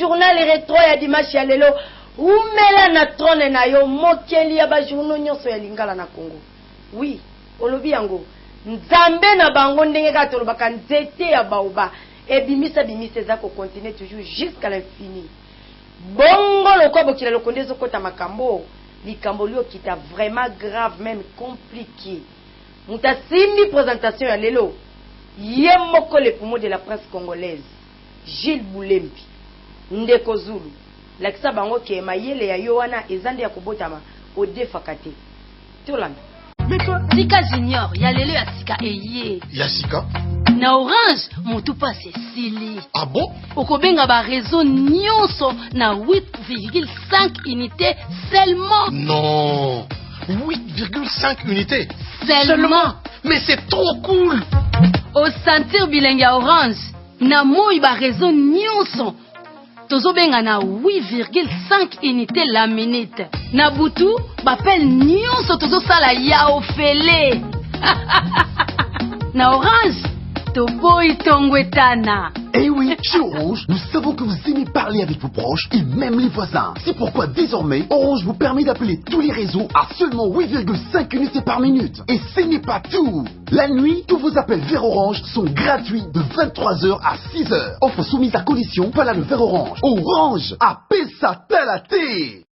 journal rétro ya dimanche ya lelo umela na trône na yo mokeli ya ba journaux nyonso ya lingala na Congo. Oui, olobi yango nzambe na bango ndenge ka tolobaka nzete ya baoba ebimisa za ko continuer toujours jusqu'à l'infini. Bongo loko bokila lokonde zo kota makambo likambo lio kita vraiment grave même compliqué. Muta simbi présentation ya lelo yemoko le poumon de la presse congolaise Gilles Boulembi Ndeko Zulu lakisa bango ke mayele ya yowana ezande ya kobotama odefakate tolanda Sika Junior ya lelo ya sika eye ya sika na Orange mutu passe sili. Ah bon? Okobenga ba réseau nyonso na 8,5 unités seulement. Non, 8,5 unités Seulement. Mais c'est trop cool. Au sentir bilingue Orange na moi ba réseau nyonso tozobenga na 8,5 unités la minute. Na butu bapel nyonso tozosala ya ofele. Na Orange toboy tongwetana. Eh oui, chez Orange, nous savons que vous aimez parler avec vos proches et même les voisins. C'est pourquoi désormais, Orange vous permet d'appeler tous les réseaux à seulement 8,5 unités par minute. Et ce n'est pas tout. La nuit, tous vos appels vers Orange sont gratuits de 23h à 6h. Offre soumise à condition, voilà le vers Orange. Orange, appelle ça talaté.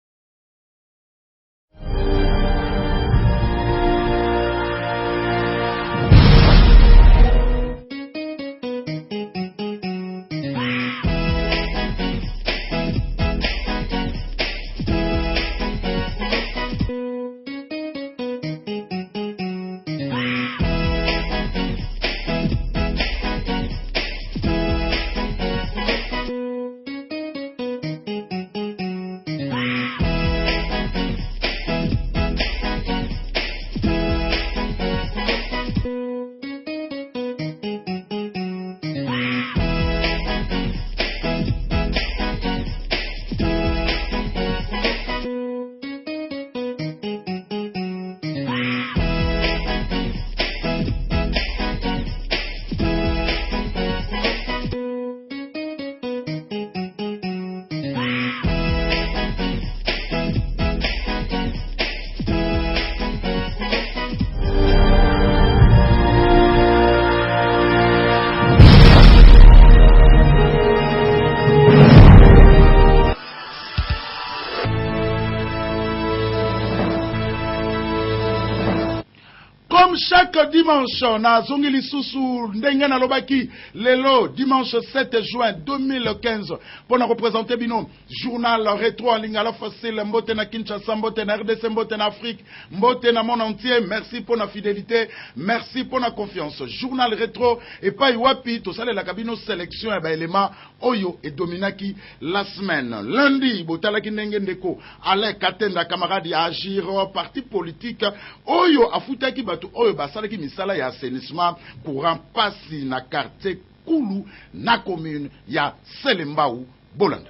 Chaque dimanche, na zongi lisusu ndenge na lobaki lelo dimanche 7 juin 2015 pour nous représenter bino journal rétro en lingala facile mbote na Kinshasa, mbote na RDC, mbote na Afrique, mbote na monde entier. Merci pour la fidélité, merci pour la confiance. Journal rétro et pas wapi to sale la cabine sélection et élément oyo et dominaki la semaine lundi botalaki ndenge ndeko ale katenda camarade agir parti politique oyo afutaki batu oyo basalaki misala ya assainissement courant pasi na quartier Kulu na commune ya Selembao Bolanda.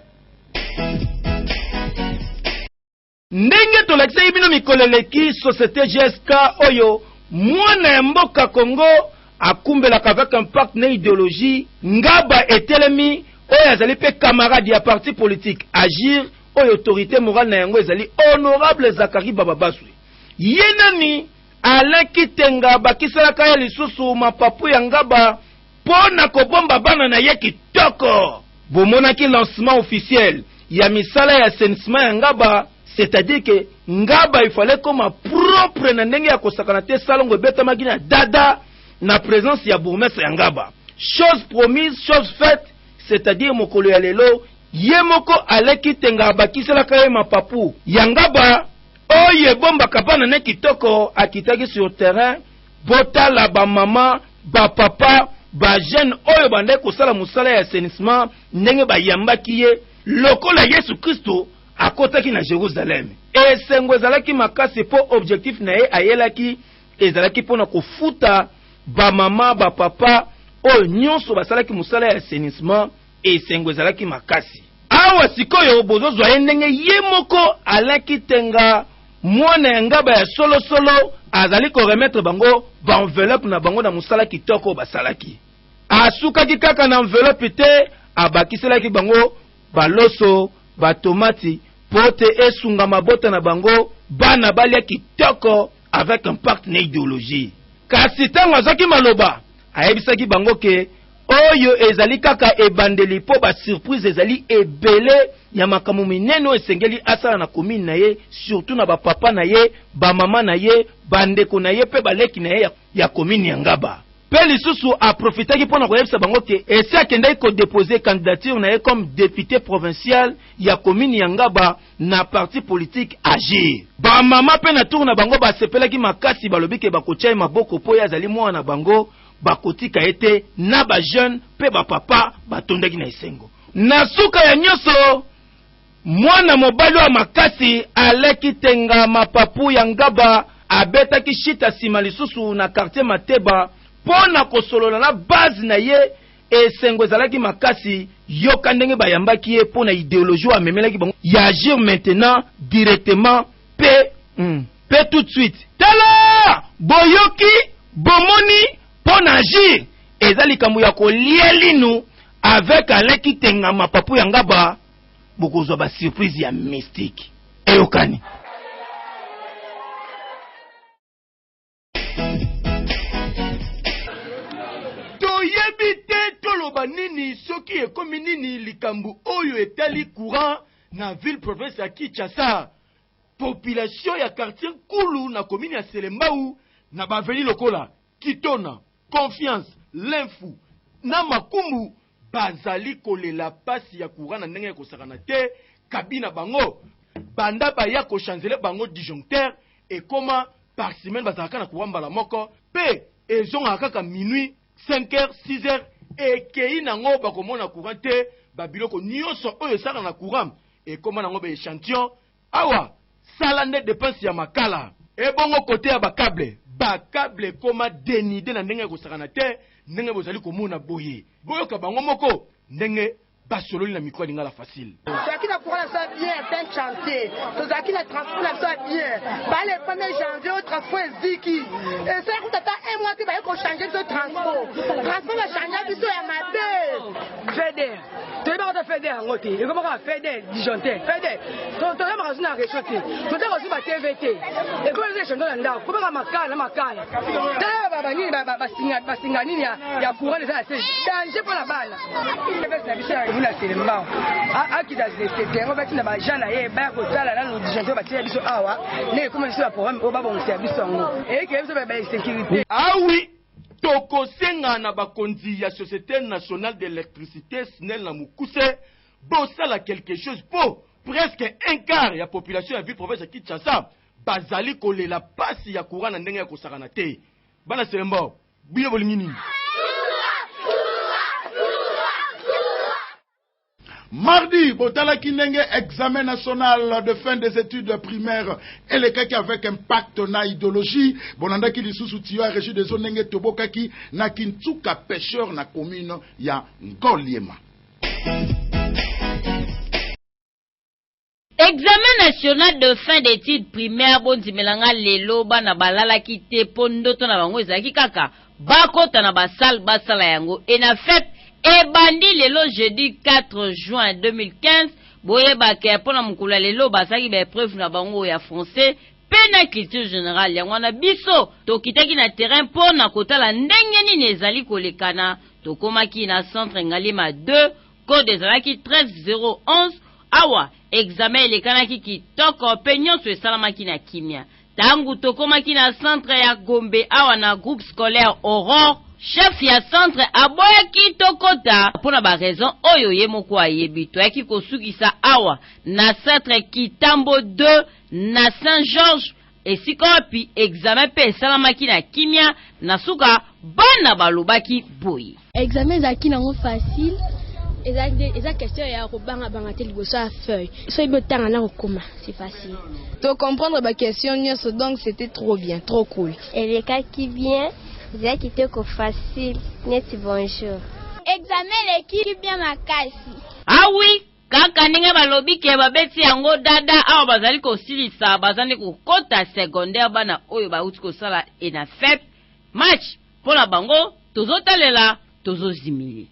Ndenge tolakisa bino mikoleleki société GSK oyo mwana mboka Congo akumbelaka avec impact na idéologie ngaba etelemi oyo azali pe camarade ya parti politique agir oyo autorité morale na yango ezali honorable Zakari Bababaswe yenani alaki tenga bakisalaka ya lisusu mapapu ya ngaba pona kobomba bana na ye kitoko bomonaki lancement officiel ya misala ya assainissement ya ngaba, c'est-à-dire que ngaba il fallait comme propre na ndenge ya kosakana te salongo betamaki na dada na présence ya bourgmestre ya ngaba. Chose promise, chose faite, c'est-à-dire mokolo ya lelo yemoko aleki tenga bakisalaka ye mapapu ya ngaba oye bomba kapana ne kitoko akitaki sur terrain botala ba mama ba papa ba jeune oyo bande kosala musala ya assainissement ndenge ba yambaki ye lokola Yesu Kristo akotaki na Jérusalem. Et sengo ezalaki makasi po objectif na ye ayelaki ezalaki pona kofuta ba mama ba papa oyo nyonso basalaki musala ya assainissement et sengo ezalaki makasi. Awa sikoyo bozozwa ye ndenge ye moko alaki tenga mwana ngaba ya solo solo azali ko remettre bango ba enveloppe na bango na musala kitoko basalaki. Asukaki kaka na enveloppe te abakiselaki bango baloso, batomati, pote esunga mabota na bango, bana balia kitoko avec impact na idéologie. Kasi tango azaki maloba, ayebisaki bango ke oyo ezali kaka ebandeli po ba surprise ezali ebele ya makambo mineno esengeli asala na commune na ye, surtout na ba papa na ye, ba mama na ye, bandeko na ye pe baleki na ye ya commune ya Ngaba. Pe lisusu aprofitaki pona koyebisa bango ke esi akendaki ko déposer candidature na ye comme député provincial ya commune ya Ngaba na parti politique Agir. Ba mama pe na tour na bango ba sepelaki makasi balobi ke bakotia maboko po ya zali mwana na bango bakotika ete na ba jeune pe ba papa batondaki na esengo. Na suka ya nyoso mwana mobali wa makasi aleki tenga mapapu ya Ngaba abetaki shita sima lisusu na quartier Mateba pona kosolola na base na ye esengo ezalaki makasi yoka ndenge bayambaki ye pona idéologie wa memelaki bango ya agir maintenant directement pe tout de suite tala boyoki bomoni pona agir ezali kambu ya kolia linu avec aleki tenga mapapu ya Ngaba bokozwa ba surprise ya mystique eyokani. Toyebite toloba nini soki ekomi nini likambu oyo etali courant na ville province ya Kinshasa. Population ya quartier Kulu na commune ya Selembao na baveni lokola Kitona, Confiance, Lenfu na Makumbu bazali kolela pasi ya courant na ndenge ya kosakana te kabina bango. Banda baya ko changer bango disjoncteur et koma par semaine bazalaka na courant mbala moko pe ezonga kaka minuit 5h, 6h, et kei nango bakomona courant te, babiloko nyonso oyo sala na courant, et koma nango ba échantillon, awa, salande dépense ya makala, et bongo côté ya bakable koma denide na ndenge ko sakana te, ndenge bozali komona boye. Boyo ka bango moko, ndenge basololi na micro linga la facile. Zaki na courant ça bien, ben chantier. Zaki na transport ça bien. Ba le 1er janvier au transport ziki. Et ça coûte ta un mois que ba ko changer de transport. Transport va changer biso ya mabe. Fede. Tu vas pas Fede en côté. Et comment Fede disjoncteur. Fede. Ton va na rechoté. Tu dois aussi ba TVT. Et comment les changer là. Comment makala. Ta ba ni ba singa nini ya courant ça c'est danger pour la balle. La Selembao akita zete ngo bati na bajana ye ba ko tala na disjoncteur batia biso awa ne comme biso la programme o ba bongia biso ngo e ke biso ba sécurité. Ah oui, toko senga na bakonzi ya Société Nationale d'Électricité SNEL na Mukuse bosala quelque chose pour presque un quart ya population ya ville province ya Kinshasa bazali kolela pasi ya courant na ndenge ya kosakana te. Bana Selembao biyo bolingi nini? Mardi, Botala Kinenge, examen national de fin des études primaires et les kaki avec impact na idéologie. Bonanda ki lisusu tiyo a régi des zones nenge tobokaki na Kintsuka pêcheur na commune ya Ngoliema. Examen national de fin d'études primaires bondi melanga lelo bana balala ki te pondoto na bango ezaki kaka bakota na basala yango et na fait et bandi lelo jeudi 4 juin 2015 boye bake pona mukula lelo basaki ba preuve na bango ya français pena culture générale yango na biso tokitaki na terrain pona kotala ndenge nini ezali kolekana tokomaki na centre Ngalima 2 code ezalaki 13011 awa examen elekanaki kitoko pe nyonso esalamaki na kimia tangu tokomaki na centre ya Gombe awa na groupe scolaire Aurore chef ya centre aboyaki tokota pona ba raison oyo ye moko ayebi toyaki kosukisa awa na centre Kitambo 2 na Saint-Georges esika wapi examen pe esalamaki na kimia na suka bana balobaki boye examen ezalaki nango facile eza question ya kobanga te liboso ya feuille so yebi otanga na kokoma c'est facile to comprendre ba question nyonso donc c'était trop bien trop cool elekaki bien ezalaki te ko facile neti bonjour examen eleki bien makasi ah oui kaka ndenge balobi ke babeti yango dada awa bazali kosilisa bazali kokota secondaire bana oyo bauti kosala ena fep match mpona bango tozotalela tozozimili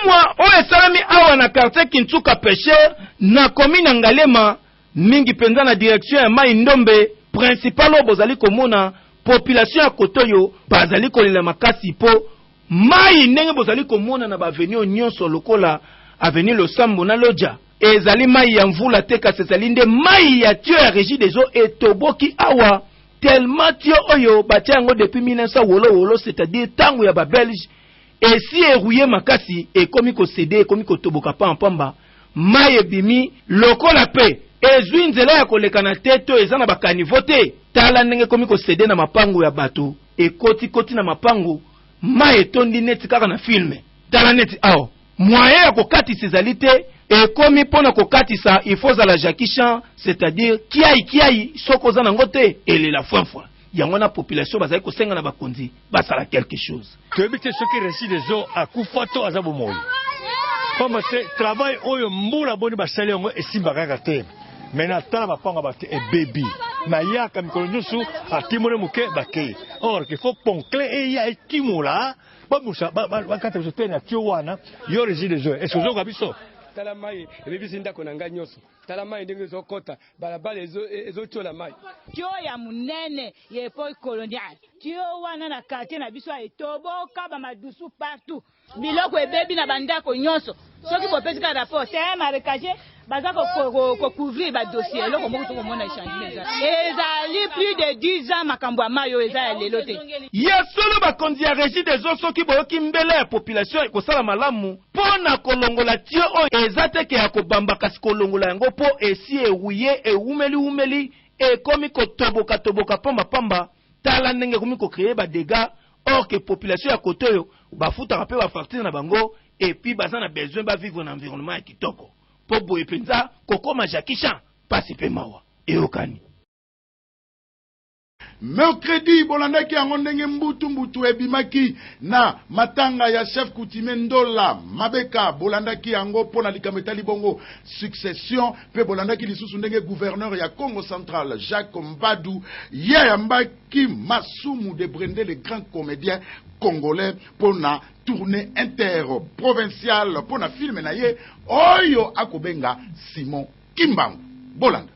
mois oyo esalami awa na quartier Kintsuka Pêcheur na commune Ngalema mingi penza na direction ya Mai Ndombe principal oyo bozali komona population ya kotoyo bazali kolela makasi po mai ndenge bozali komona na bavenue nyonso lokola avenue Losambo na Loja ezali mai ya mvula te kasi ezali nde mai ya tio ya régie des eaux etoboki awa tellement tio oyo batia yango depuis 1900 c'est-à-dire tango ya Belge et si erouillé makasi ekomi ko céder ekomi ko toboka pa mpamba mai ebimi lokola pe ezwi nzela ya koleka na te to eza na bakanivo te tala ndenge ekomi ko céder na mapango ya bato ekoti na mapango mai etondi neti kaka na filme tala neti awa moyen ya kokatisa ezali te ekomi mpona kokatisa il faut la Jackie Chan c'est-à-dire kiai soko za nango te elela fwafwa yango na population bazali kosenga na bakonzi basala quelque chose toyebi te soki récit des eaux akufa to aza bomoi pamba te travail oyo mbula boni basali yango esimba kaka te mena tala bapanga bate ebebi mayaka mikolo nyonso atimole moke bakei or qu'il faut poncler eya etimola bamusa bakata biso te na tio wana yo résit des eaux est-ce ozoka biso tala mai ebebisi ndako na ngai nyonso tala mai ndenge ezokota balabala ezotiola mai tio ya munene ya epoi colonial tio wana na quartier na biso etoboka bamadusu partout biloko ebebi na bandako nyonso soki bopesi ka rapport c'est marécagé baza ko couvrir ba dossier eloko moko tokomona échange ezali plus de 10 ans makambo ya mai oyo eza ya lelo te ya solo bakonzi ya régie des eaux soki boyoki mbele ya population ekosala malamu mpona kolongola tio oyo eza teke ya kobamba kasi kolongola yango mpo esi ewuye ewumeli ekomi kotoboka pamba tala ndenge ekomi kokreye badega or ke population ya kote oyo bafutaka mpe bafacture na bango epuis baza na besoin bavivre na environnement ya kitoko po boye penza kokoma Jackie Chan pasi pe mawa eyokani mercredi bolandaki yango ndenge mbutu ebimaki na matanga ya chef coutumier Ndola Mabeka bolandaki yango pona likambo etali bongo succession pe bolandaki lisusu ndenge gouverneur ya Congo central Jacques Mbadu yambaki Masumu de Brende le grand comédien congolais pona tournée interprovinciale pona film na ye oyo akobenga Simon Kimbangu bolanda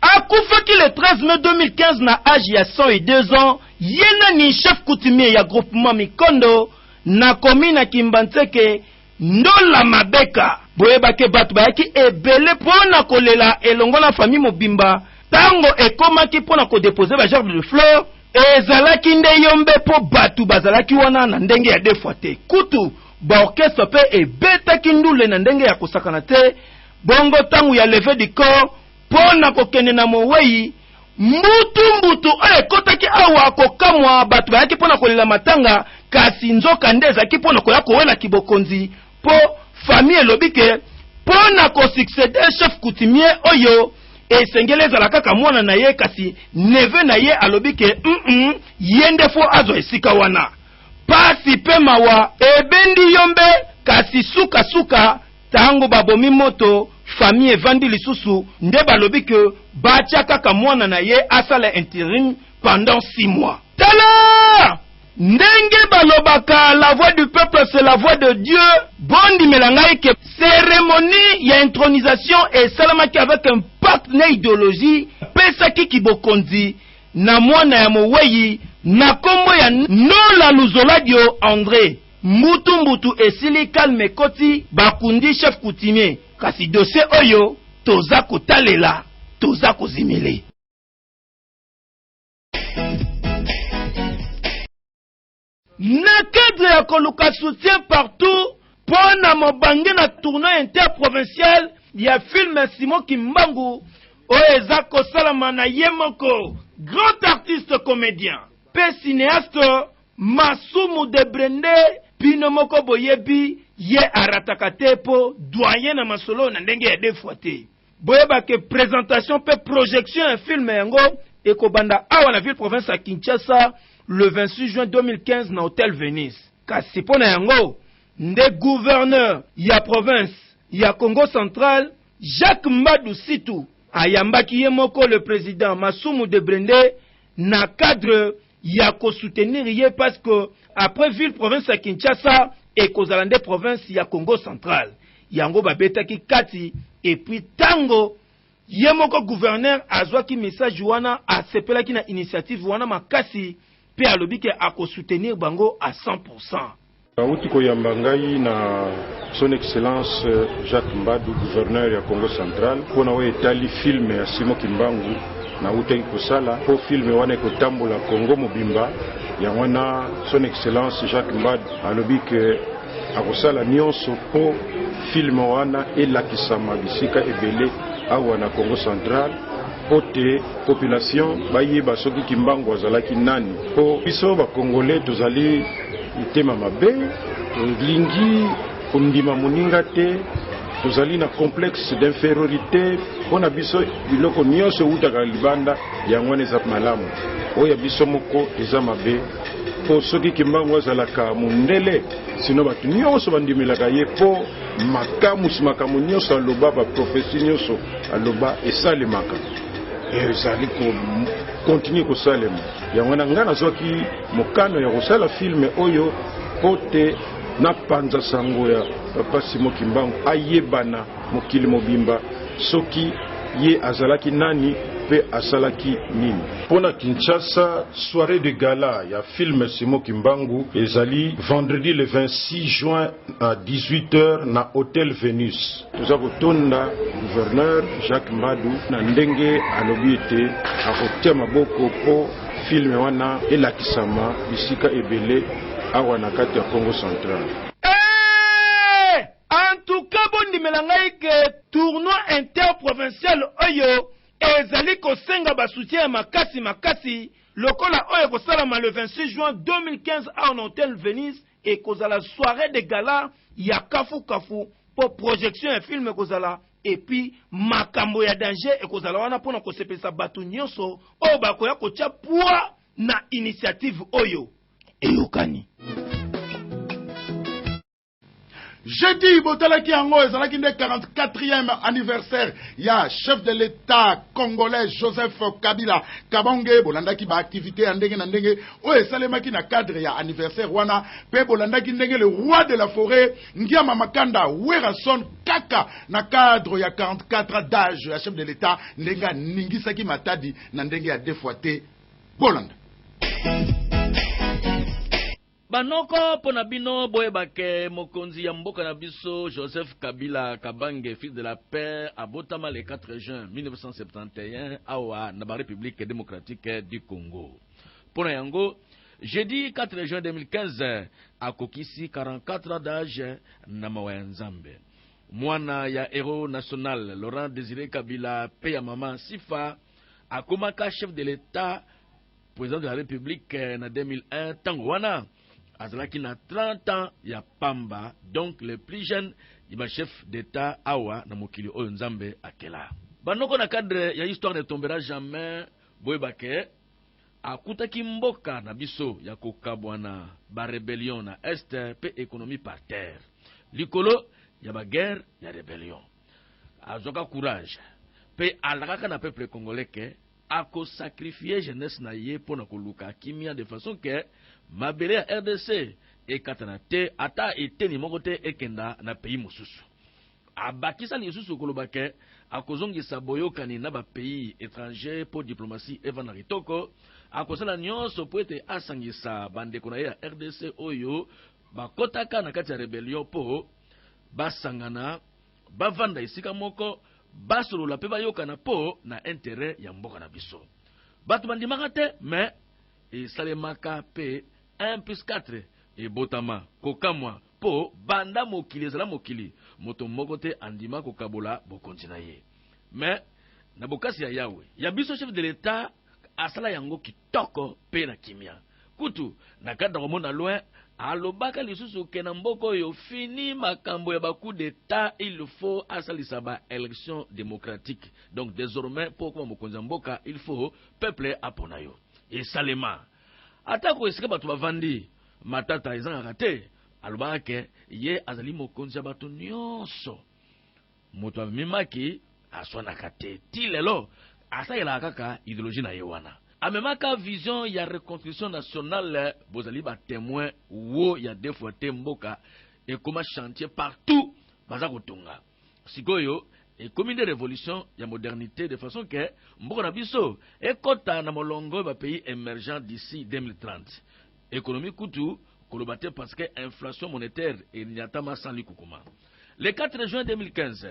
akufaki le 13 mai 2015 na âge ya 102 ans yena ni chef coutumier ya groupement Mikondo na commune ya Kimbantseke Ndola Mabeka boyebake bato bayaki ebele pona kolela elongo na famille mobimba tango ekomaki pona kodepose ba gerbe de fleurs ezalaki nde yombe po bato bazalaki wana na ndenge ya defwa te kutu ba orchestre pe ebetaki ndule na ndenge ya kosakana te bongo tango ya lever du corps pona kokende na mowei mbutu oyo ekotaki awa kokamwa bato bayaki pona kolela matanga kasi nzoka nde ezalaki pona koya kowela kibokonzi po famille elobi ke pona kosuccede chef coutumier oyo esengeli ezala kaka mwana na ye kasi neve na ye alobi ke ye nde fo azwa esika wana pasi pe mawa ebendi yombe kasi suka tango babomi moto famille evandi lisusu nde balobi ke batia kaka mwana na ye asala intérim pendant 6 mois tala ndenge balobaka la voix du peuple c'est la voix de Dieu bondi melangai ke cérémonie ya intronisation esalamaki avec un pacte na idéologie pesaki kibokonzi na mwana ya mowei na kombo ya Nola Luzoladio André mbutu esili kalme koti bakundi chef coutumier kasi dossier oyo toza kotalela toza kozimele na cadre ya koluka soutien partout pona mobange na tournoi interprovincial ya film Simon Kimbangu oyo eza kosalama na ye moko grand artiste comédien pe cinéaste Masumu de Brende bino moko boyebi ye arataka te po doyen na masolo na ndenge ya defwa te boyeba ke présentation pe projection ya film yango ekobanda awa na ville province ya Kinshasa le 26 juin 2015 na Hôtel Venise kasi pona yango nde gouverneur ya province ya Congo central Jacques Mbadu Situ ayambaki ye moko le président Masumu de Brende na cadre ya ko soutenir ye parce que après ville province ya Kinshasa ekozala nde province ya Congo central. Yango babetaki kati et puis tango ye moko gouverneur azwaki message wana asepelaki na initiative wana makasi pe alobi ke akosoutenir bango à 100%. Auti koyamba ngai na son excellence Jacques Mbadu gouverneur ya Congo central pona we etali film ya Simon Kimbangu na utaki kosala po film wana ekotambola Congo mobimba ya wana son excellence Jacques Mbadu alobi ke akosala nyonso po film wana elakisama bisika ebele awa na Congo central pote population bayeba soki Kimbangu azalaki nani po biso ba Congolais tozali itema mabe lingi kundima muninga te tozali na complexe d'infériorité pona biso biloko nyonso utaka libanda yango eza malamu oya biso moko eza mabe po soki Kimbangu azalaka mundele sino batu nyonso bandimelaka ye po makambo nyonso aloba ba profesi nyonso aloba esalemaka ezali ko continue kosalema yango na ngana zwaki mokano ya kosala filme oyo pote na panza sango ya papa Simon Kimbangu ayebana mokili mobimba soki ye azalaki nani pe asalaki nini. Pona Kinshasa, soirée de gala ya film Simon Kimbangu ezali vendredi le 26 juin à 18h na Hôtel Vénus. Toza kotonda gouverneur Jacques Mbadu na ndenge alobi ete akotia maboko po film wana elakisama bisika ebele awa na kati ya Congo central. En tout cas, bon dimelangai ke tournoi interprovincial oyo ezali kosenga ba soutien makasi lokola oyo kosalama le 26 juin 2015 à un hôtel Venise et kozala soirée de gala ya kafu pour projection un film kozala et puis makambo ya danger et kozala wana pona kosepesa batu nyonso oyo bakoya kotia poa na initiative oyo eyokani. Jeudi, botalaki yango ezalaki nde 44e anniversaire ya chef de l'État congolais Joseph Kabila Kabonge. Bolandaki ba activité ya ndenge na ndenge oyo esalemaki na cadre ya anniversaire wana pe bolandaki ndenge le roi de la forêt Ngiama Makanda Werason kaka na cadre ya 44 d'âge ya chef de l'État ndenge ningisaki matadi na ndenge ya défoité Bolanda. Banoko pona bino boyebake mokonzi ya mboka na biso Joseph Kabila Kabange fils de la paix abotama le 4 juin 1971 awa na ba République démocratique du Congo. Pona yango jeudi 4 juin 2015 akokisi 44 ans d'âge na mawa ya Nzambe. Mwana ya héros national Laurent Désiré Kabila pe ya mama Sifa akomaka chef de l'État président de la République na 2001 tango wana azalaki na 30 ans ya pamba, donc le plus jeune yima chef d'État awa na mokili oyo Nzambe akela. Banoko na cadre ya histoire ne tombera jamais boyebake akutaki mboka na biso ya kokabwana ba rébellion na est pe économie par terre likolo ya ba guerre ya rébellion azoka courage pe alakaka na peuple congolais ke ako sacrifier jeunesse na ye pona koluka kimia de façon que mabele ya RDC ekatana te ata eteni moko te ekenda na pays mosusu abakisa lisusu kolobake akozongisa boyokani na ba pays étranger po diplomatie evana ritoko akosala nyonso po ete asangisa bandeko na ye ya RDC oyo bakotaka na kati ya rebellion po basangana bavanda esika moko basolola pe bayokana po na intérêt ya mboka na biso bato bandimaka te mais esalemaka pe 1+4 ebotama kokamwa po banda mokili ezala mokili moto moko te andima kokabola bokonzi na ye mais na bokasi ya Yawe ya biso chef de l'État asala yango kitoko pe na kimia kutu na kadra komona loin alobaka lisusu ke na mboko oyo fini makambo ya bacoup d'état il faut asalisa ba élection démocratique donc désormais pour kuma mokonzi ya mboka il faut peuple apona yo esalema atako esika bato bavandi matata ezangaka te alobaka ke ye azali mokonzi ya bato nyonso moto amemaki aswanaka te ti lelo asalelaka kaka idéologie na ye wana amemaka vision ya reconstruction nationale bozali ba témoin wo ya deux fois mboka et comment chantier partout baza kotonga sikoyo et comme une révolution ya modernité de façon que mboka na biso ekota na molongo ba pays émergents d'ici 2030 économie kutu kolobate parce que inflation monétaire et nyatama sans likukuma. Le 4 juin 2015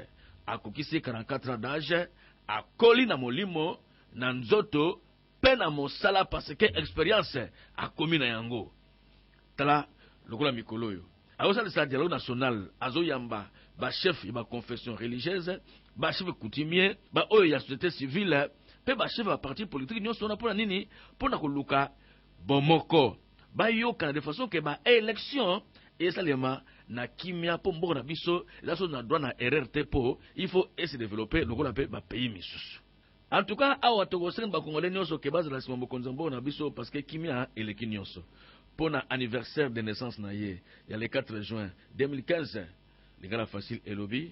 akokisi 44 ans d'âge akoli na molimo na nzoto pe na mosala parce que expérience akomi na yango tala lokola mikolo yo azosalisa dialogue national azoyamba ba chef ya ba confession religieuse ba chef coutumier ba oyo ya société civile pe ba chef ba parti politique nyonso na pona nini pona koluka bomoko ba yoka de façon que ba élection et salema na kimia po mboka na biso la so na droit na RRT po il faut se développer lokola pe ba pays misusu. En tout cas awa tokosenga ba congolais nyonso ke baza la simbo konzambo na biso parce que kimia eleki nyonso pona anniversaire de naissance na ye ya le 4 juin 2015 lingala facile elobi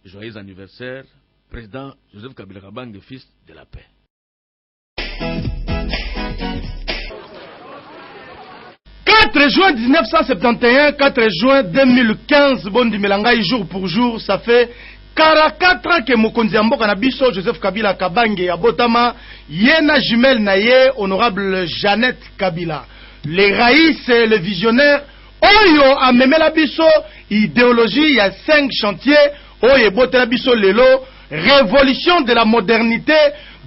joyeux anniversaire président Joseph Kabila Kabange fils de la paix. « 4 juin 1971, 4 juin 2015, Bondi Melangai, jour pour jour, ça fait 44 ans que Mokonzi Mboka na biso Joseph Kabila Kabange Abotama, yena jumelle na ye, honorable Jeannette Kabila. Les raïs et le visionnaire, oyo a memé la biso, idéologie, il y a 5 chantiers, oyo bote la biso lelo, révolution de la modernité,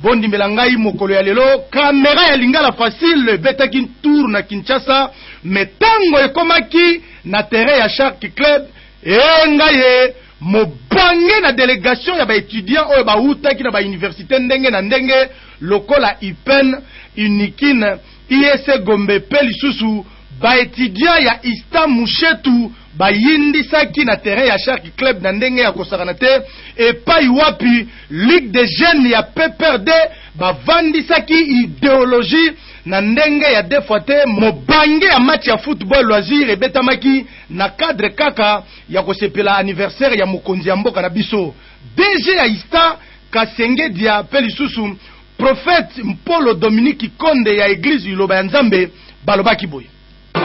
Bondi Melangai mokolo ya lelo, caméra ya lingala facile, betakin tour na Kinshasa, metango ekomaki na terrain ya Shark Club, ngaye mobange na délégation ya ba étudiants oyo ba utaki na ba université ndenge na ndenge lokola IPEN, Unikine, IEC Gombe pe lisusu ba étudiants ya Ista Mushetu ba yindisaki na terrain ya Shark Club na ndenge ya kosakana te epai wapi Ligue des jeunes ya PPRD ba vandisaki idéologie na ndenge ya defote mobange ya match ya football loisir ebetamaki na cadre kaka ya kosepela anniversaire ya mokonzi ya mboka na biso DG ya Ista Kasenge dia pe lisusu prophète Mpolo Dominique Konde ya église Iloba ya Nzambe balobaki boye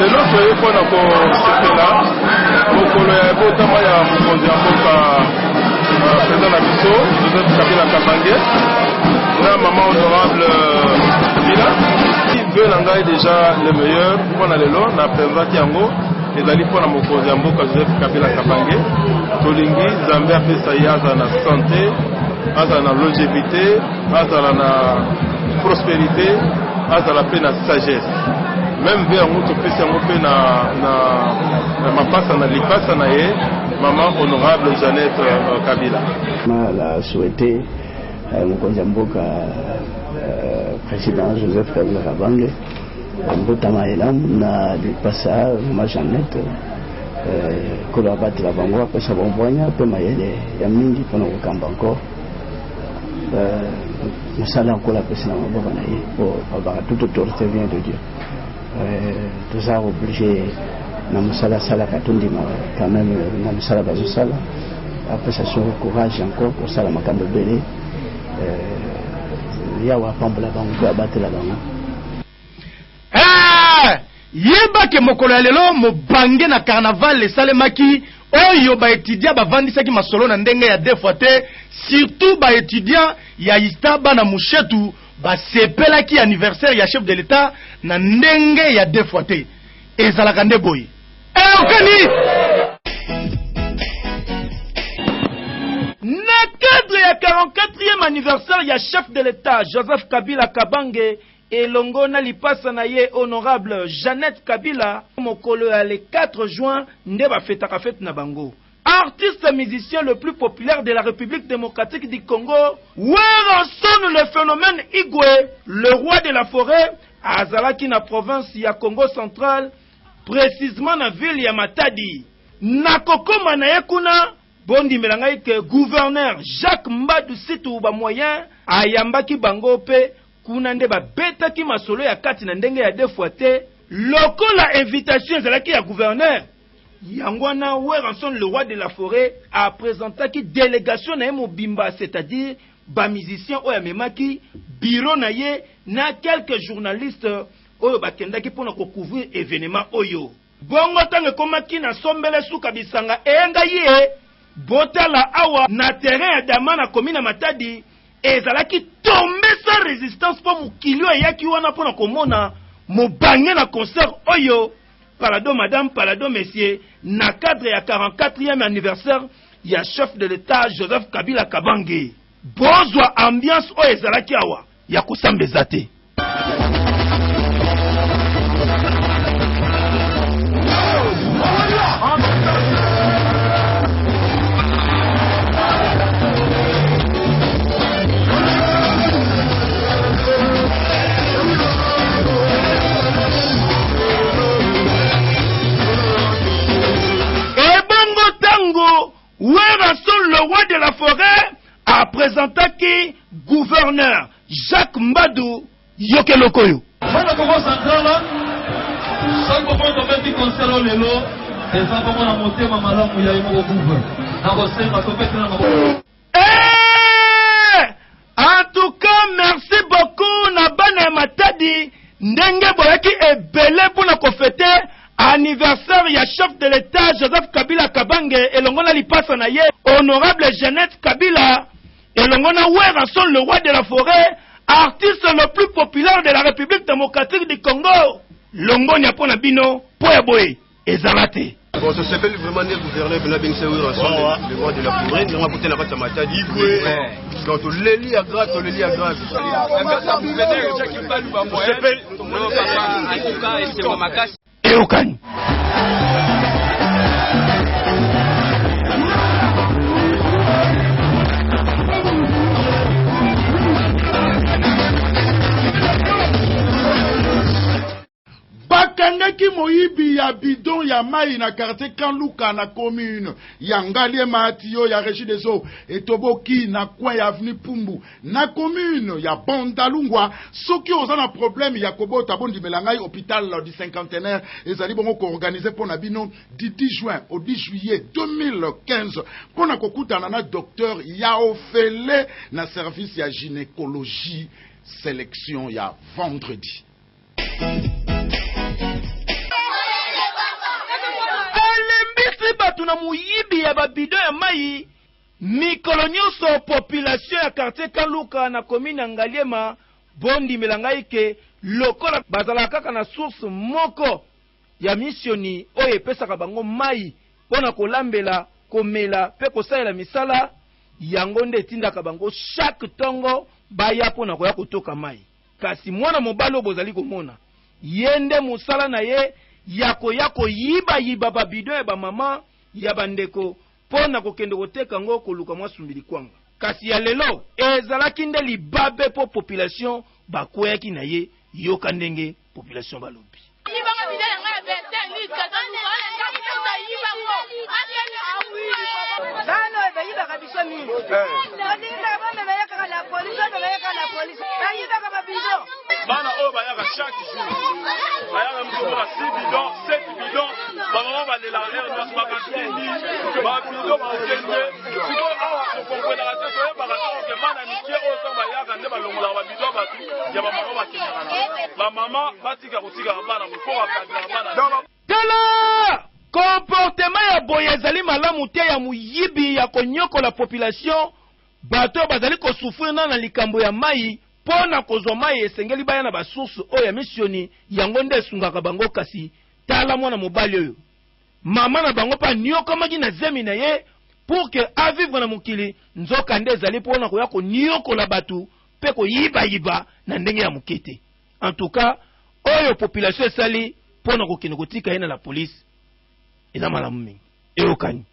lelo toye mpona kosepela mokolo ya ebotama ya mokonzi ya mboka président na biso Joseph Kabila Kabange na mama honorable Kabila vœu na ngai déjà le meilleur mpona lelo na présente yango ezali mpona mokonzi ya mboka Joseph Kabila Kabange tolingi Nzambe apesa ye azala na santé azala na longévité azala na prospérité azala mpe na sagesse même vers yango topesi yango mpe na mapasa na lipasa na ye maman honorable Jeannette Kabila la souhaité mokonzi ya mboka président Joseph Kabila Kabange mbotama elamu na lipasa mama Jeannette kolo abatela bango apesa bombwanya mpe mayele ya mingi mpona kokamba encore mosala nkola apesi na maboko na ye po babaka toute autorité vient de Dieu toza obligé na mosala asalaka tondima quand même na mosala bazosala apesa so courage encore kosala makambo ebele yawa apambola bango mpe abatela bango yebake mokolo ya lelo mobange na carnaval esalemaki oyo baétudia bavandisaki masolo na ndenge ya defwa te surtout baétudia ya Ista bana mushetu basepelaki anniversaire ya chef de l'état na ndenge ya defwa te ezalaka nde boye okani na cadre ya 44e anniversaire ya chef de l'état Joseph Kabila Kabange elongo na lipasa na ye honorable Jeannette Kabila mokolo ya le 4 juin nde bafetaka fete na bango. Artiste musicien le plus populaire de la République démocratique du Congo, where sonne le phénomène Igwe, le roi de la forêt, azalaki na province ya Congo central, précisément na ville ya Matadi. Na kokoma na ye kuna bondi melangai ke gouverneur Jacques Mbadu Situ ba moyen ayambaki bango pe kuna nde babetaki masolo ya kati na ndenge ya defwa te lokola invitation ezalaki ya gouverneur yangwana Weranson le roi de la forêt a présentaki délégation na ye mobimba c'est-à-dire ba musicien oyo amemaki bureau na ye na quelques journalistes oyo bakendaki mpona kocouvrir événement oyo. Bongo ntango ekomaki na sombele suka bisanga eyenga ye botala awa na terrain ya Dama na commune Matadi ezalaki tombe sans résistance mpo mokili oyo eyaki wana mpona komona mobange na concert oyo Palado madame, Palado messieurs, na cadre ya 44e anniversaire ya chef de l'État Joseph Kabila Kabange. Bozwa ambiance oyo ezalaki awa ya kosambeza te. Le roi de la forêt a présenté qui gouverneur Jacques Mbadou Yokelokoyo. En tout cas, merci beaucoup Nabana Matadi ndenge boyaki ebele pour na kofete anniversaire ya chef de l'État Joseph Kabila Kabange elongona lipasa na ye honorable Jeannette Kabila elongona Weranson le roi de la forêt artiste le plus populaire de la République démocratique du Congo longonya pona bino poya boye ezalate. Bon, ça s'appelle vraiment le gouverneur Benabing Seoui Ranson, le roi de la forêt, il m'a coûté la pâte Matadi. Donc le lit à grâce, le lit à grâce. Eokani. bakangaki moyibi ya bidon ya mai na quartier Kanluka na commune ya Ngalie Matio ya régie des eaux etoboki na coin ya avenue Pumbu na commune ya Bondalungwa soki oza na problème ya kobota bondi melangai hôpital du cinquantenaire ezali bongo ko organiser pona bino du 10 juin au 10 juillet 2015 pona kokutana na docteur Yaofele na service ya gynécologie sélection ya vendredi. Alembisi batu na muyibi ya babido ya mai mikolo nyonso population ya quartier Kanluka na commune ya Ngaliema bondi melangai ke lokola bazala kaka na source moko ya missioni oyo epesaka bango mai pona kolambela komela pe kosalela misala yango nde etindaka bango chaque tongo baya pona koya kotoka mai. Kasi mwana mobali bozali komona yende musala na ye yako yiba babido ya ba mama ya bandeko pona kokende koteka ngo koluka mwa sumbili kwanga. Kasi ya lelo ezalaki nde libabe po population bakweyaki na ye yoka ndenge population balobi. Bana oyo bayaka chaque jour bayaka mtokola 6 bidon 7 bidon bamama balela nyonso bakatini babido bakende siko awa okomprenaka te toyebaka toke bana mikie oyo ntango bayaka nde balongolaka babido bato ya bamama bakendaka na bamama batika kotikaka bana mpo bakadaka bana tala comportement ya boye ezali malamu te ya muyibi ya konyokola population bato bazali kosufrir na likambo ya mai pona kozwa mai esengeli baya na basource oyo ya missioni yango nde esungaka bango. Kasi tala mwana mobali oyo mama na bango pa niokomaki na zemi na ye pour que avivre na mokili nzoka nde ezali pona koya koniokola batu pe koyiba na ndenge ya mokete. En tout cas oyo population esali pona kokende kotika ye na la police eza malamu mingi eyokani.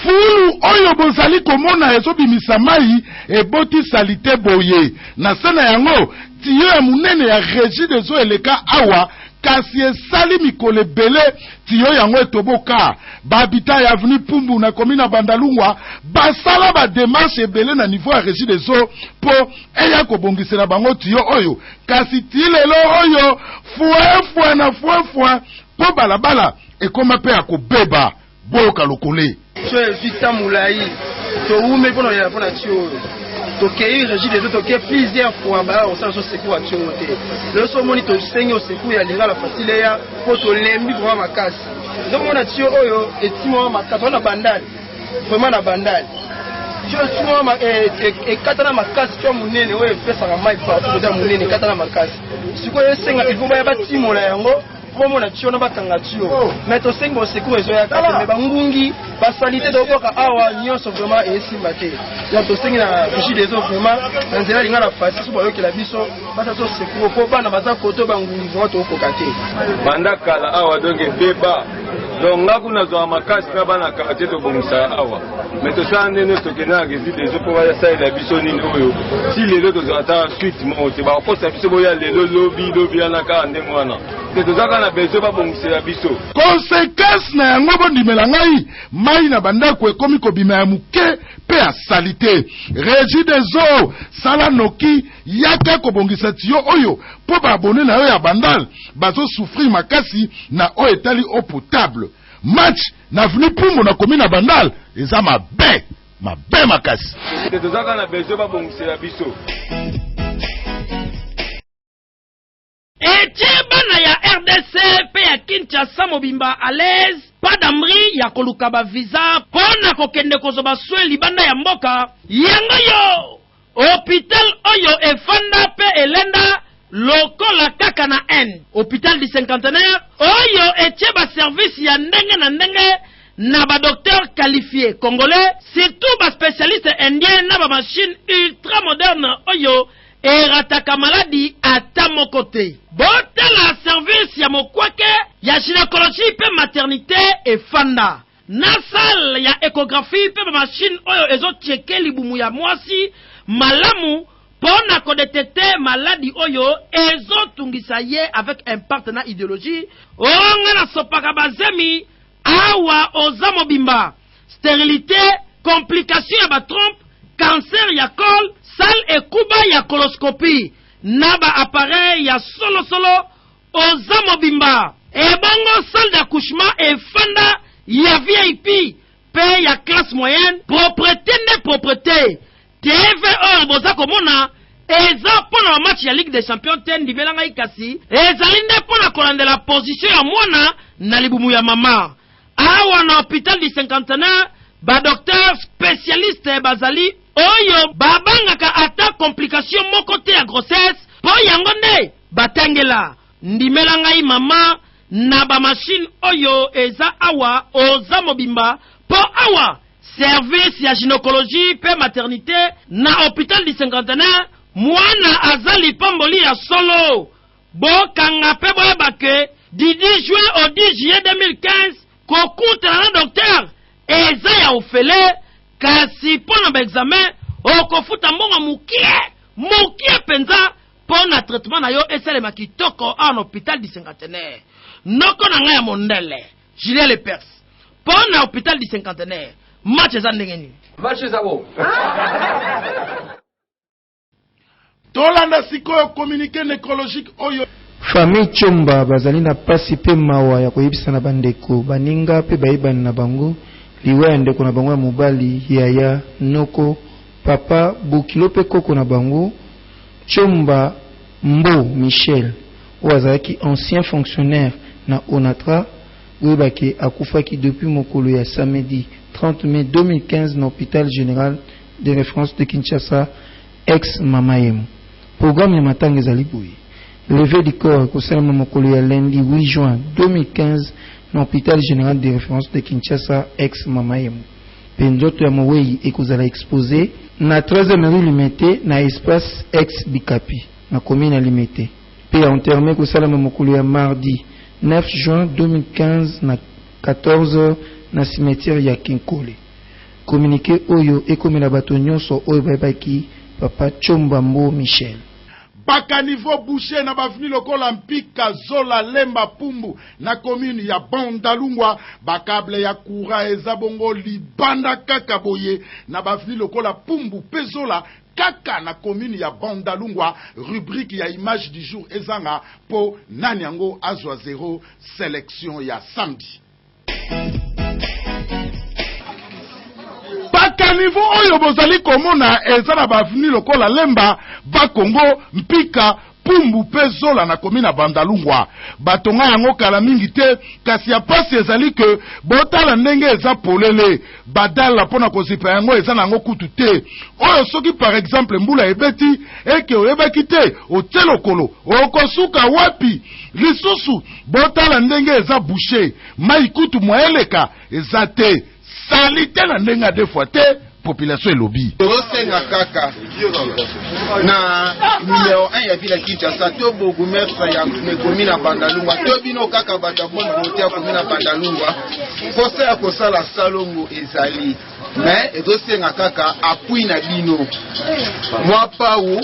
Fulu oyo bozali komona ezobimisa mai eboti salite boye na sena yango tiyo ya munene ya régie des eaux eleka awa kasi esali mikolo ebele tiyo yango etoboka babita ya avenue Pumbu na commune ya Bandalungwa basala ba démarche ebele na niveau ya régie des eaux po eya kobongisela bango tiyo oyo kasi tilelo oyo fue po balabala ekoma pe ya kobeba boyoka lokole. Je Victor Moulaï, to ume pour la tio. To kei régie des autres qui plusieurs fois ba on s'en secours à tio te. Le so moni to senyo secours ya linga la facile ya pour to lembi pour makasi. Donc on a tio oyo etimo makasi on a bandal. Vraiment na bandal. Je timo ma et katana makasi to munene oyo pesa ka mai partout de munene katana makasi. Siko yesenga il faut ba batimo la yango. Comme on a tué, on a pas mais to sing mon secours et zoya mais bangungi basalité de boka awa nyon so vraiment et simbaté donc to sing na régie des autres vraiment dans zela linga la face so bayo que la biso bata to secours ko bana baza koto bangungi zo to kokate banda kala awa donc beba donc ngaku na zo makasi na bana kakate to bomisa awa mais to sa ndene to kena régie des autres pour ya sa la biso nini oyo si les autres zo ata suite mo te ba ko sa biso boya le lobby ana ka ndenge wana conséquence na yango bondimela ngai mai na bandako ekomi kobima ya muke pe ya salite régie des eaux sala noki yaka kobongisa tiyo oyo po baabone na yo ya bandal bazosouffrir makasi na oyo etali eau potable match na venu pumbo na komi na bandal eza mabe makasi etie bana ya RDC pe ya Kinshasa mobimba à l'aise pas d'amri ya koluka ba visa pona kokende kozoba soin libanda ya mboka yango yo hôpital oyo efanda pe elenda lokola kaka na hôpital du cinquantenaire oyo etie ba service ya ndenge na ndenge na ba docteur qualifié congolais surtout ba spécialiste indien na ba machine ultra moderne oyo erataka maladi ata mokote botela service ya mokwake ya gynécologie pe maternité efanda na salle ya échographie pe machine oyo ezotieke libumu ya mwasi malamu pona kodetecte maladi oyo ezotungisa ye avec impact na idéologie onga na sopaka bazemi awa oza mobimba stérilité complication ya batrompe cancer ya col salle ekuba ya coloscopie naba appareil ya solo oza mobimba ebongo salle d'accouchement efanda ya VIP pe ya classe moyenne propreté TV or boza komona eza pona match ya Ligue des Champions ten dibelanga ikasi ezali nde pona kolandela position ya mwana na libumu ya mama awa na hôpital du cinquantenaire ba docteur spécialiste bazali oyo babangaka ata complication moko te ya grossesse po yango nde batangela ndimela ngai mama na ba machine oyo eza awa oza mobimba po awa service ya gynécologie pe maternité na hôpital du cinquantenaire mwana azali pamboli ya solo bokanga pe boyebake du 10 juin au 10 juillet 2015 kokutana na docteur eza ya ofele kasi pona ba examen okofuta mbongo mukie penza pona traitement na yo esalema kitoko en hôpital du cinquantenaire noko na ngai ya mondele Julien Lepers pona hôpital du cinquantenaire match eza ndenge nini match eza bo tolanda sikoyo communiqué nécrologique oyo famille Chomba bazali na pasi pe mawa ya koyebisa na bandeko baninga pe bayebani na bango liwa ya ndeko na bango ya mobali yaya noko papa bukilo pe koko na bango Chomba Mbo Michel oyo azalaki ancien fonctionnaire na Onatra oyebaki akufaki depuis mokolo ya samedi 30 mai 2015 na hôpital général de référence de Kinshasa ex Mamayemu. Programme ya matanga ezali boye levé du corps kosalama mokolo ya lundi 8 juin 2015 na hôpital général de référence de Kinshasa ex Mamayemu. Pe nzoto ya mowei ekozala exposé na 13e rue Limité na espace ex Bikapi na commune Limité. Pe enterré kosalama mokolo ya mardi 9 juin 2015 na 14h na cimetière ya Kinkole. Communiqué oyo ekomela bato nyonso oyo bayebaki papa Chomba Mbo Michel. Baka niveau boucher na baveni lokola mpika zola lemba pumbu na commune ya Bandalungwa bakable ya courant eza bongo libanda kaka boye na baveni lokola pumbu pezola kaka na commune ya Bandalungwa. Rubrique ya image du jour ezanga po nani yango azwa 0 sélection ya samedi. bakanivo oyo bozali komona eza na baveni lokola Lemba, Bakongo, Mpika, Pumbu pe Zola na komina Bandalungwa. Batonga yango kala mingi te, kasi ya pasi ezali ke botala ndenge eza polele. Badala pona kozipa yango eza nango kutu te. Oyo soki par exemple mbula ebeti, eke oyebaki te, otelo kolo, okosuka wapi. Lisusu, botala ndenge eza bouché, mai kutu mwaeleka, eza te. Salite na ndenge defwa te, population elobi. Tosenga kaka na numéro 1 ya ville Kinshasa to bourgmestre ya komina Bandalungwa to bino kaka batabona vote ya komina Bandalungwa posa ya kosala salongo ezali mais tosenga kaka appui na bino mwa pau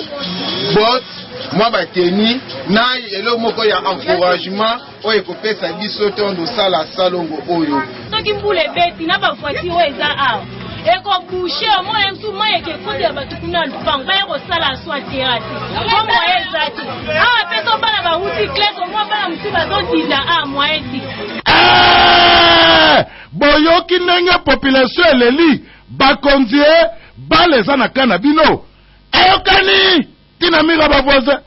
bot mwa bateni na elo moko ya encouragement oyo kopesa biso tondo sala salongo oyo soki mbule beti na bafati oyo eza awa eko bouché moi mtu moye ke kodi ya batu kuna lupango ba eko sala swa terasi ko moye zati awa peto bana ba uti kleto mo bana mtu bazo dila moye ti boyoki ndenge population eleli bakonzie baleza na kana bino ayokani tina mira ba voisin.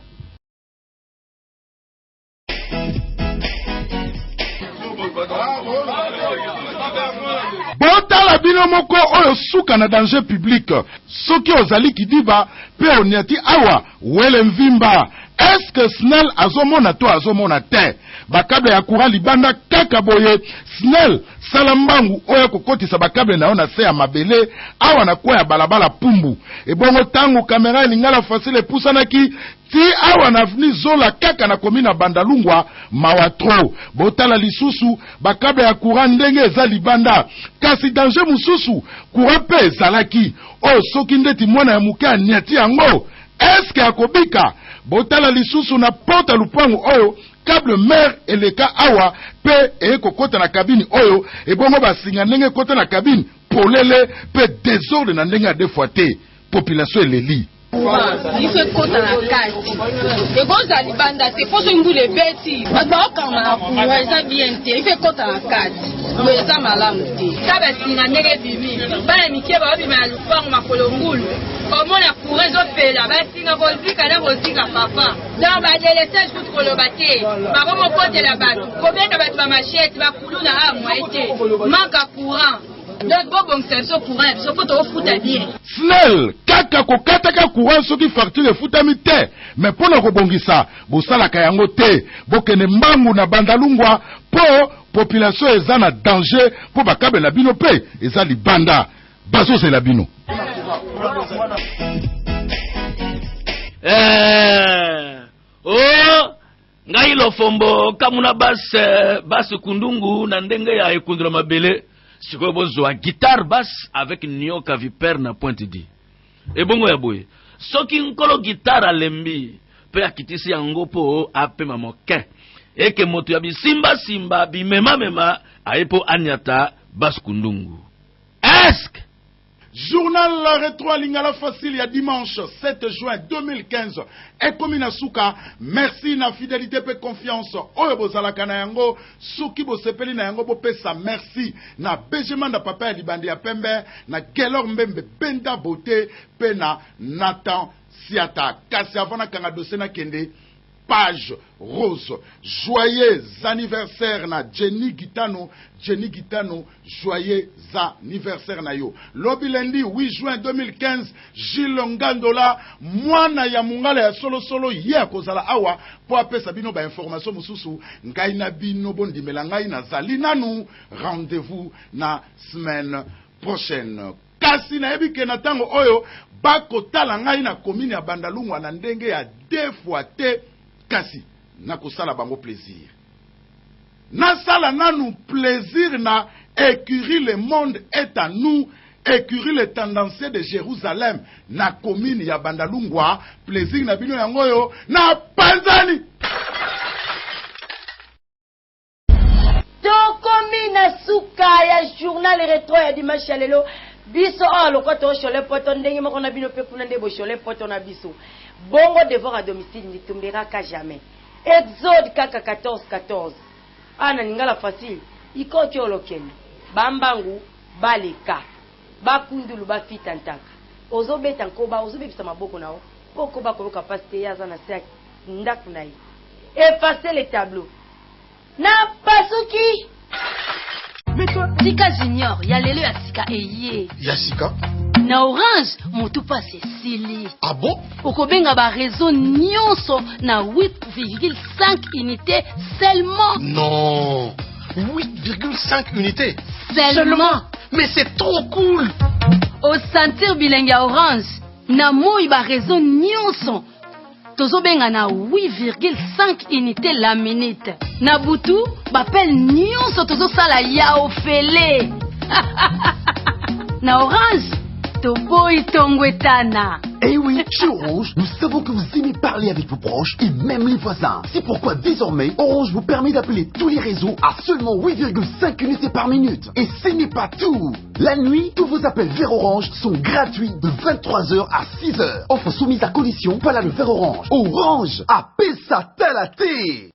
Botala bino moko oyo suka na danger public. Soki ozali kidiba pe oniati awa wele mvimba. Est-ce que Snell azomona to azomona te? Bakable ya courant libanda kaka boye. Snell salambangu oyo kokotisa bakable na ona se ya mabele awa na kwa ya balabala Pumbu. Ebongo tangu kamera lingala facile pusanaki ti awa na vni Zola kaka na komina Bandalungwa mawatro. Botala lisusu bakable ya courant ndenge eza libanda. Kasi danger mususu courant pe ezalaki. O soki ndeti mwana ya muke aniati yango. Eske akobika botala lisusu na porta lupangu oyo câble mer eleka awa pe ekokota na kabine oyo ebongo basinga ndenge kota na kabine polele pe désordre na ndenge adefwate population eleli. Ife kota na kati egonza libanda te poso mbule beti bakama na kuwa eza bien te ife kota na kati eza malamu te kaba singa ndenge bibi bana mikie babima ya lupango makolo ngulu omona courant ezopela basinga kozika na kozika papa donc badelesage kutu koloba te bakomokotela bato kobeta bato bamashete bakulu na amwa te manka courant donc bobongisa biso courant biso po tokofuta bien. Snell kaka kokataka courant soki facture efutami te mais mpona kobongisa bosalaka yango te bokende mbangu na Bandalungwa po population eza na danger po bakabe na bino pe eza libanda bazozela bino. Ngai lofombo kamuna bas kundungu na ndenge ya ekundula mabele sikoyo bozwa guitare basse avec nioka vipère na pointe di ebongo ya boye soki nkolo guitare alembi pe akitisi yango po apema moke eke moto ya bisimba simba bimema mema ayepo anyata bas kundungu. Est-ce Journal La Rétro Lingala Facile, il y a dimanche 7 juin 2015. Et comme Suka, merci na fidélité et confiance. Oyo bozala kana yango, suki bo sepeli na yango bo pesa merci. Na Benjamin da papa ya libandi ya pembe, na Gelor Mbembe Benda Bote, pe na Nathan Siata. Kasi avana kanga dossier na kende. Page rose. Joyeux anniversaire na Jenny Gitano, joyeux anniversaire na yo. Lobi lundi 8 juin 2015, Gilles Ngandola, mwana ya mungala ya solo ya kozala awa, po apesa bino ba information mususu, ngai na bino bondimela ngai na zali nanu, rendez-vous na semaine prochaine. Kasi na ebike na tango oyo, bako tala ngai na komini ya Bandalungwa na ndenge ya defwate, kasi na kosala bango plaisir. Na sala nanu plaisir na écurie Le Monde est à nous, écurie le tendancier de Jérusalem na commune ya Bandalungwa, plaisir na bino yango yo na panzani. Tokomi na suka ya journal rétro ya dimanche ya lelo. Biso loko to shole poto ndenge moko na bino pe kuna ndebo shole poto na biso. Bongo devoir à domicile ne tombera qu'à jamais. Exode kaka 14. Ana ningala facile. Iko kiolokeni. Bambangu baleka. bakundulu bafitantaka ozobeta nkoba ozobebisa maboko nao po koba koyoka pasi te ye aza na se ya ndako na ye efase le tableau na pasuki sika junior ya lelo ya sika eye ya sika na orange motu pasi esili ah bon okobenga bareseau nyonso na 8,5 unité seulement non 8,5 unités seulement mais c'est trop cool osentir bilenge ya orange na moi bareseau nyonso tozobenga na 8,5 unité la minute na butu bapele nyonso tozosala ya ofele na orange toboyi tongwetana. Eh oui, chez Orange, nous savons que vous aimez parler avec vos proches et même les voisins. C'est pourquoi désormais, Orange vous permet d'appeler tous les réseaux à seulement 8,5 unités par minute. Et ce n'est pas tout. La nuit, tous vos appels vers Orange sont gratuits de 23h à 6h. Offre soumise à condition, voilà le vers Orange. Orange, appelle ça talaté.